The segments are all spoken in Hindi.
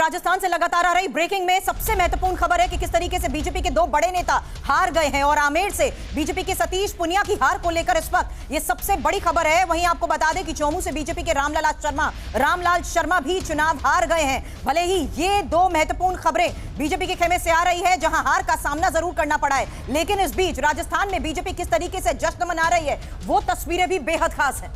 राजस्थान से लगातार आ रही ब्रेकिंग में सबसे महत्वपूर्ण खबर है कि किस तरीके से बीजेपी के दो बड़े नेता हार गए हैं और आमेर से बीजेपी के सतीश पुनिया की हार को लेकर इस वक्त ये सबसे बड़ी खबर है। वहीं आपको बता दें कि चौमू से बीजेपी के रामलाल शर्मा भी चुनाव हार गए हैं। भले ही ये दो महत्वपूर्ण खबरें बीजेपी के खेमे से आ रही है, जहां हार का सामना जरूर करना पड़ा है, लेकिन इस बीच राजस्थान में बीजेपी किस तरीके से जश्न मना रही है वो तस्वीरें भी बेहद खास है।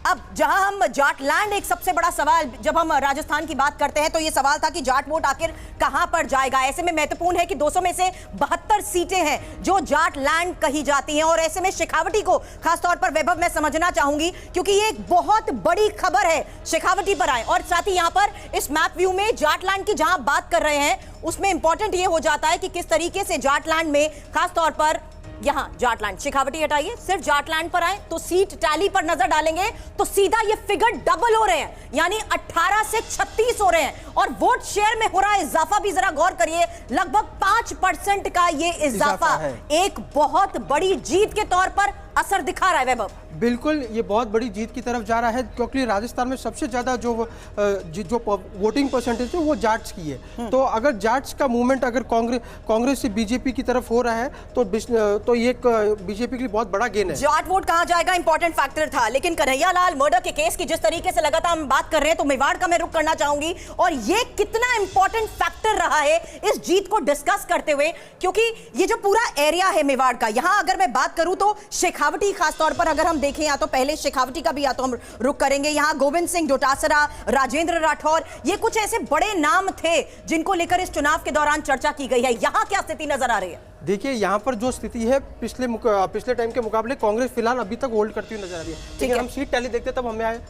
अब जहां हम जाटलैंड, एक सबसे बड़ा सवाल जब हम राजस्थान की बात करते हैं तो यह सवाल था कि जाट वोट आखिर कहां पर जाएगा। ऐसे में महत्वपूर्ण है कि 200 में से 72 सीटें हैं जो जाटलैंड कही जाती हैं और ऐसे में शेखावटी को खासतौर पर वैभव मैं समझना चाहूंगी क्योंकि ये एक बहुत बड़ी खबर है शेखावटी पर आए। और साथ ही यहां पर इस मैप व्यू में जाटलैंड की जहां बात कर रहे हैं उसमें इंपॉर्टेंट ये हो जाता है कि किस तरीके से जाटलैंड में खासतौर पर यहां जाटलैंड, शेखावटी हटाइए, सिर्फ जाटलैंड पर आए तो सीट टैली पर नजर डालेंगे तो सीधा ये फिगर डबल हो रहे हैं, यानी 18 से 36 हो रहे हैं। और वोट शेयर में हो रहा इजाफा भी जरा गौर करिए, लगभग 5% का ये इजाफा एक बहुत बड़ी जीत के तौर पर असर दिखा रहा है। वैभव, बिल्कुल ये बहुत बड़ी जीत की तरफ जा रहा है क्योंकि राजस्थान में सबसे ज्यादा जो वोटिंग परसेंटेज है वो जाट्स की है। तो अगर जाट्स का मूवमेंट अगर कांग्रेस से बीजेपी की तरफ हो रहा है तो ये बीजेपी के लिए बहुत बड़ा गेन है। जाट वोट कहां जाएगा इंपॉर्टेंट फैक्टर था, लेकिन कन्हैया लाल मर्डर के केस की जिस तरीके से लगातार हम बात कर रहे हैं तो मेवाड़ का मैं रुख करना चाहूंगी और ये कितना इंपॉर्टेंट फैक्टर रहा है इस जीत को डिस्कस करते हुए, क्योंकि ये जो पूरा एरिया है मेवाड़ का, यहां अगर मैं बात करूं तो शेखावटी खासतौर पर अगर हम देखें, या तो पहले शेखावटी का भी या तो हम रुख करेंगे, यहां गोविंद सिंह डोटासरा, राजेंद्र राठौर, ये कुछ ऐसे बड़े नाम थे जिनको लेकर इस चुनाव के दौरान चर्चा की गई है। यहां क्या स्थिति नजर आ रही है? देखिए यहाँ पर जो स्थिति है पिछले टाइम के मुकाबले कांग्रेस फिलहाल अभी तक होल्ड करती हुई नजर आ रही है। ठीक है, हम सीट टैली देखते तब हमें आए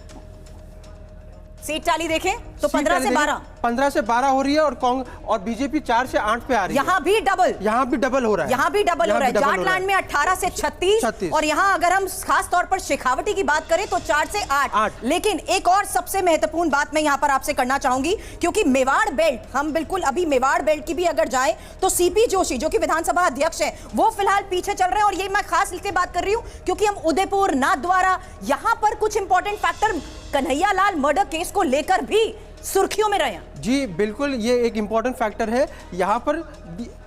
सीट टैली देखें तो 15 से 12 हो रही है और बीजेपी 4 से 8 पे आ रही है। यहाँ भी डबल हो रहा है, यहाँ भी डबल हो रहा है। जाटलैंड में 18 से 36 और यहाँ अगर हम खास तौर पर शेखावटी की बात करें तो 4 से 8। लेकिन एक और सबसे महत्वपूर्ण बात मैं यहाँ पर आपसे करना चाहूंगी, क्योंकि मेवाड़ बेल्ट, हम बिल्कुल अभी मेवाड़ बेल्ट की भी अगर जाएं तो सीपी जोशी जो कि विधानसभा अध्यक्ष हैं वो फिलहाल पीछे चल रहे हैं। और ये मैं खास इसलिए बात कर रही हूँ क्योंकि हम उदयपुर, नाथद्वारा, यहाँ पर कुछ important factor Kanhaiya Lal murder case को लेकर भी सुर्खियों में रहे हैं। जी बिल्कुल, ये एक इंपॉर्टेंट फैक्टर है। यहाँ पर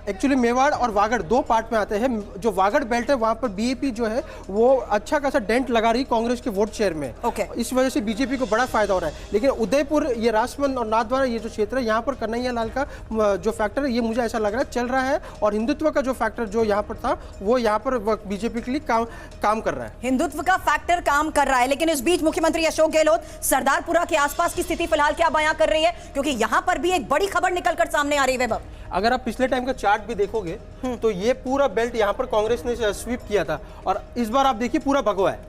एक्चुअली मेवाड़ और वागड़ दो पार्ट में आते हैं। जो वागड़ बेल्ट है वहाँ पर बीजेपी जो है वो अच्छा खासा डेंट लगा रही कांग्रेस के वोट शेयर में। इस वजह से बीजेपी को बड़ा फायदा हो रहा है। लेकिन उदयपुर, ये राजसमंद और नाथद्वारा, ये जो क्षेत्र है यहाँ पर कन्हैया लाल का जो फैक्टर है ये मुझे ऐसा लग रहा है चल रहा है और हिंदुत्व का जो फैक्टर जो यहाँ पर था वो यहाँ पर बीजेपी के लिए काम कर रहा है। हिंदुत्व का फैक्टर काम कर रहा है। लेकिन इस बीच मुख्यमंत्री अशोक गहलोत सरदारपुरा के आसपास की स्थिति फिलहाल क्या बयां कर रही है, क्योंकि यहाँ पर भी एक बड़ी खबर निकलकर सामने आ रही है। वैभव, अगर आप पिछले टाइम का चार्ट भी देखोगे तो ये पूरा बेल्ट यहाँ पर कांग्रेस ने स्वीप किया था और इस बार आप देखिए पूरा भगवा है।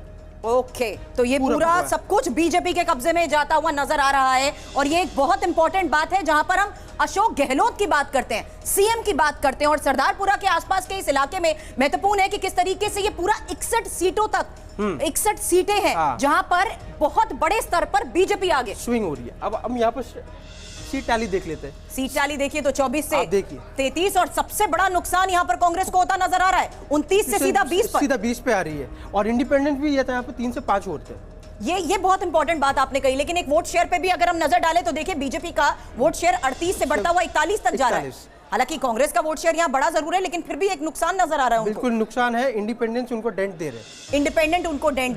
ओके, तो ये पूरा सब कुछ बीजेपी के कब्जे में जाता हुआ नजर आ रहा है और ये एक बहुत इंपॉर्टेंट बात है जहां पर हम अशोक गहलोत की बात करते हैं, सीएम की बात करते हैं और सरदारपुरा के आसपास के इस इलाके में महत्वपूर्ण है कि किस तरीके से ये पूरा 61 सीटों तक 61 सीटें हैं जहां पर बहुत बड़े स्तर पर बीजेपी आगे स्विंग हो रही है। अब हम यहाँ पर सीट टैली देख लेते हैं। सीट टैली देखिए तो 24 से 33 और सबसे बड़ा नुकसान यहां पर कांग्रेस को होता नजर आ रहा है 29 से सीधा 20 पे आ रही है और इंडिपेंडेंट भी यहाँ पे 3 से 5 वोट थे। ये बहुत इंपॉर्टेंट बात आपने कही। लेकिन एक वोट शेयर पे भी अगर हम नजर डालें तो देखिए बीजेपी का वोट शेयर 38 से बढ़ता हुआ 41 तक जा रहा है। हालांकि कांग्रेस का वोट शेयर यहाँ बड़ा जरूर है लेकिन फिर भी एक नुकसान नजर आ रहा है। बिल्कुल नुकसान है, इंडिपेंडेंट उनको डेंट दे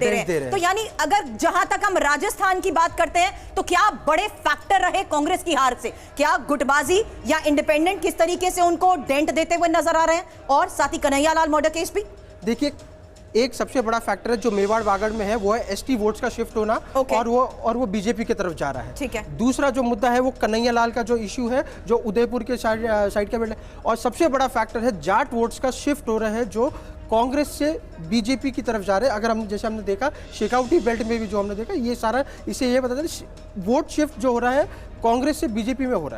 रहे हैं। तो यानी अगर जहां तक हम राजस्थान की बात करते हैं तो क्या बड़े फैक्टर रहे कांग्रेस की हार से? क्या गुटबाजी या इंडिपेंडेंट किस तरीके से उनको डेंट देते हुए नजर आ रहे हैं? और साथ ही कन्हैया लाल मर्डर केस भी देखिए, एक सबसे बड़ा फैक्टर है जो मेवाड़ वागड़ में है वो है एसटी वोट्स का शिफ्ट होना और वो बीजेपी की तरफ जा रहा है। ठीक है। दूसरा जो मुद्दा है वो कन्हैया लाल का जो इश्यू है जो उदयपुर के साइड का बेल्ट है और सबसे बड़ा फैक्टर है जाट वोट्स का शिफ्ट हो रहा है जो कांग्रेस से बीजेपी की तरफ जा रहे हैं। अगर हम जैसे हमने देखा शेखावटी बेल्ट में भी जो हमने देखा ये सारा इसे ये बता दें वोट शिफ्ट जो हो रहा है कांग्रेस से बीजेपी में हो रहा है।